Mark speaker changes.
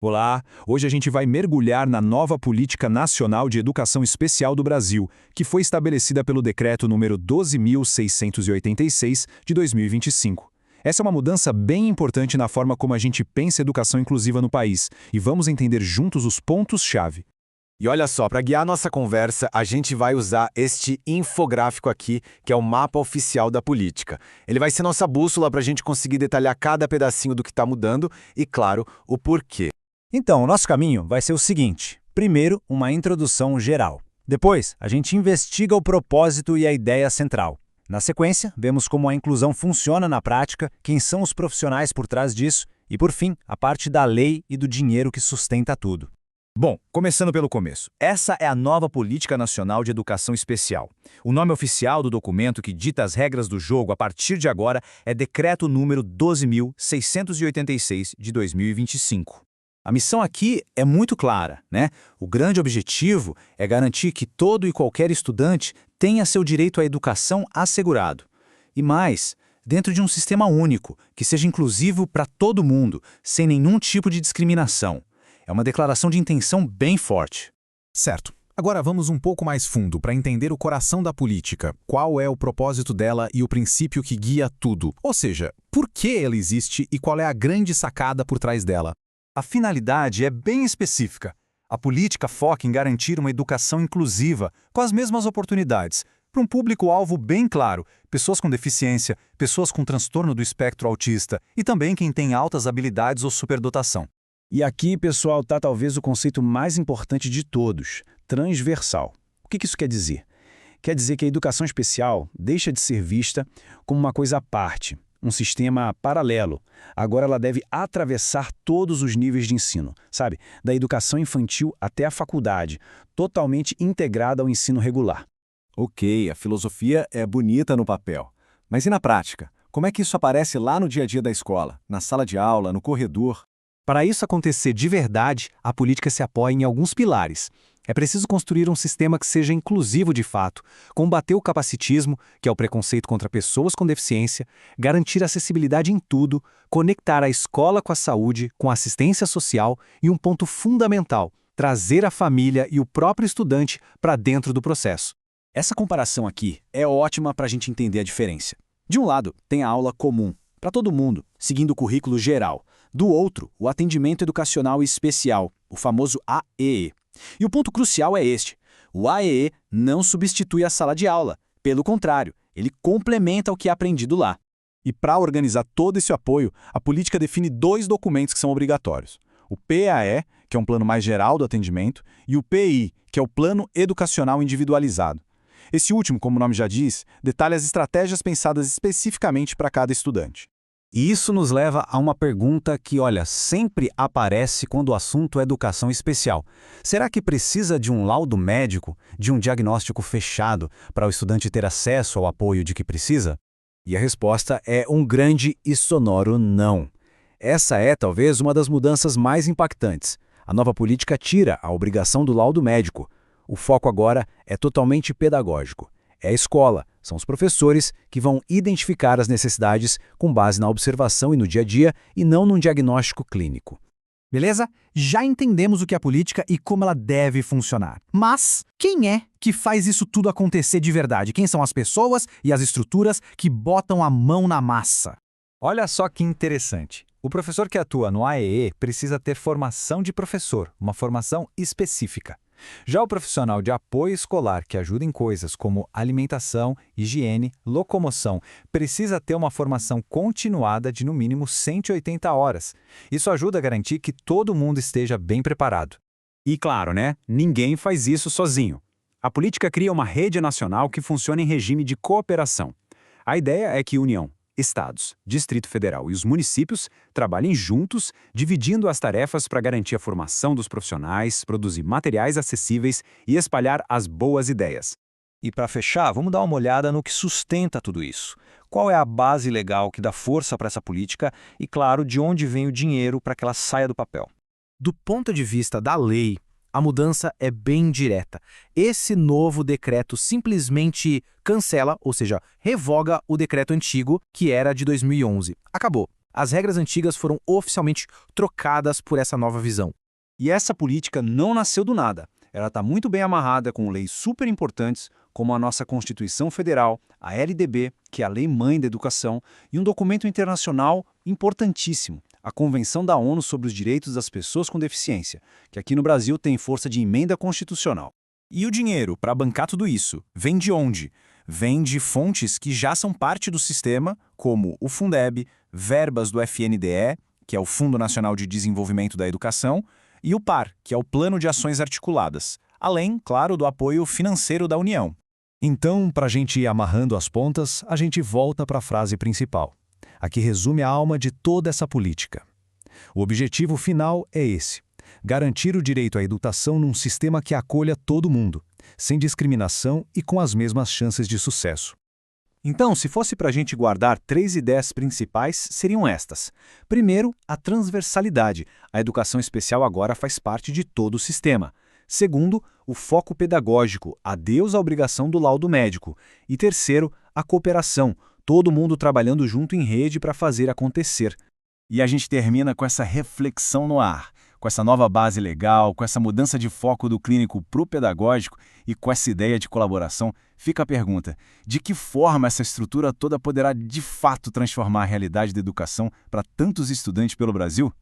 Speaker 1: Olá, hoje a gente vai mergulhar na nova Política Nacional de Educação Especial do Brasil, que foi estabelecida pelo Decreto número 12.686 de 2025. Essa é uma mudança bem importante na forma como a gente pensa educação inclusiva no país, e vamos entender juntos os pontos-chave.
Speaker 2: E olha só, para guiar nossa conversa, a gente vai usar este infográfico aqui, que é o mapa oficial da política. Ele vai ser nossa bússola para a gente conseguir detalhar cada pedacinho do que está mudando e, claro, o porquê.
Speaker 3: Então, o nosso caminho vai ser o seguinte. Primeiro, uma introdução geral. Depois, a gente investiga o propósito e a ideia central. Na sequência, vemos como a inclusão funciona na prática, quem são os profissionais por trás disso e, por fim, a parte da lei e do dinheiro que sustenta tudo.
Speaker 1: Bom, começando pelo começo. Essa é a nova Política Nacional de Educação Especial. O nome oficial do documento que dita as regras do jogo a partir de agora é Decreto número 12.686 de 2025. A missão aqui é muito clara, né? O grande objetivo é garantir que todo e qualquer estudante tenha seu direito à educação assegurado. E mais, dentro de um sistema único, que seja inclusivo para todo mundo, sem nenhum tipo de discriminação. É uma declaração de intenção bem forte.
Speaker 4: Certo. Agora vamos um pouco mais fundo para entender o coração da política. Qual é o propósito dela e o princípio que guia tudo? Ou seja, por que ela existe e qual é a grande sacada por trás dela?
Speaker 1: A finalidade é bem específica. A política foca em garantir uma educação inclusiva, com as mesmas oportunidades, para um público-alvo bem claro, pessoas com deficiência, pessoas com transtorno do espectro autista e também quem tem altas habilidades ou superdotação.
Speaker 3: E aqui, pessoal, está talvez o conceito mais importante de todos, transversal. O que isso quer dizer? Quer dizer que a educação especial deixa de ser vista como uma coisa à parte, um sistema paralelo. Agora ela deve atravessar todos os níveis de ensino, sabe? Da educação infantil até a faculdade, totalmente integrada ao ensino regular.
Speaker 2: Ok, a filosofia é bonita no papel. Mas e na prática? Como é que isso aparece lá no dia a dia da escola? Na sala de aula, no corredor?
Speaker 5: Para isso acontecer de verdade, a política se apoia em alguns pilares. É preciso construir um sistema que seja inclusivo de fato, combater o capacitismo, que é o preconceito contra pessoas com deficiência, garantir acessibilidade em tudo, conectar a escola com a saúde, com a assistência social e um ponto fundamental, trazer a família e o próprio estudante para dentro do processo.
Speaker 3: Essa comparação aqui é ótima para a gente entender a diferença. De um lado, tem a aula comum, para todo mundo, seguindo o currículo geral. Do outro, o atendimento educacional especial, o famoso AEE. E o ponto crucial é este. O AEE não substitui a sala de aula. Pelo contrário, ele complementa o que é aprendido lá.
Speaker 1: E para organizar todo esse apoio, a política define dois documentos que são obrigatórios. O PAE, que é um plano mais geral do atendimento, e o PI, que é o Plano Educacional Individualizado. Esse último, como o nome já diz, detalha as estratégias pensadas especificamente para cada estudante.
Speaker 3: E isso nos leva a uma pergunta que, olha, sempre aparece quando o assunto é educação especial. Será que precisa de um laudo médico, de um diagnóstico fechado, para o estudante ter acesso ao apoio de que precisa? E a resposta é um grande e sonoro não. Essa é, talvez, uma das mudanças mais impactantes. A nova política tira a obrigação do laudo médico. O foco agora é totalmente pedagógico. É a escola, são os professores que vão identificar as necessidades com base na observação e no dia a dia e não num diagnóstico clínico.
Speaker 5: Beleza? Já entendemos o que é a política e como ela deve funcionar. Mas quem é que faz isso tudo acontecer de verdade? Quem são as pessoas e as estruturas que botam a mão na massa?
Speaker 6: Olha só que interessante. O professor que atua no AEE precisa ter formação de professor, uma formação específica. Já o profissional de apoio escolar, que ajuda em coisas como alimentação, higiene, locomoção, precisa ter uma formação continuada de no mínimo 180 horas. Isso ajuda a garantir que todo mundo esteja bem preparado.
Speaker 3: E claro, né? Ninguém faz isso sozinho. A política cria uma rede nacional que funciona em regime de cooperação. A ideia é que União, Estados, Distrito Federal e os municípios trabalhem juntos, dividindo as tarefas para garantir a formação dos profissionais, produzir materiais acessíveis e espalhar as boas ideias.
Speaker 7: E para fechar, vamos dar uma olhada no que sustenta tudo isso. Qual é a base legal que dá força para essa política e, claro, de onde vem o dinheiro para que ela saia do papel.
Speaker 5: Do ponto de vista da lei, a mudança é bem direta. Esse novo decreto simplesmente cancela, ou seja, revoga o decreto antigo, que era de 2011. Acabou.
Speaker 4: as regras antigas foram oficialmente trocadas por essa nova visão.
Speaker 6: E essa política não nasceu do nada. Ela está muito bem amarrada com leis super importantes, como a nossa Constituição Federal, a LDB, que é a Lei Mãe da Educação, e um documento internacional importantíssimo, a Convenção da ONU sobre os Direitos das Pessoas com Deficiência, que aqui no Brasil tem força de emenda constitucional.
Speaker 1: E o dinheiro para bancar tudo isso vem de onde? Vem de fontes que já são parte do sistema, como o Fundeb, verbas do FNDE, que é o Fundo Nacional de Desenvolvimento da Educação, e o PAR, que é o Plano de Ações Articuladas, além, claro, do apoio financeiro da União.
Speaker 3: Então, para a gente ir amarrando as pontas, a gente volta para a frase principal. Aqui resume a alma de toda essa política. O objetivo final é esse: garantir o direito à educação num sistema que acolha todo mundo, sem discriminação e com as mesmas chances de sucesso.
Speaker 6: Então, se fosse para a gente guardar 3 ideias principais, seriam estas. Primeiro, a transversalidade. A educação especial agora faz parte de todo o sistema. Segundo, o foco pedagógico, adeus à obrigação do laudo médico. E terceiro, a cooperação, todo mundo trabalhando junto em rede para fazer acontecer.
Speaker 1: E a gente termina com essa reflexão no ar, com essa nova base legal, com essa mudança de foco do clínico para o pedagógico e com essa ideia de colaboração, fica a pergunta: de que forma essa estrutura toda poderá de fato transformar a realidade da educação para tantos estudantes pelo Brasil?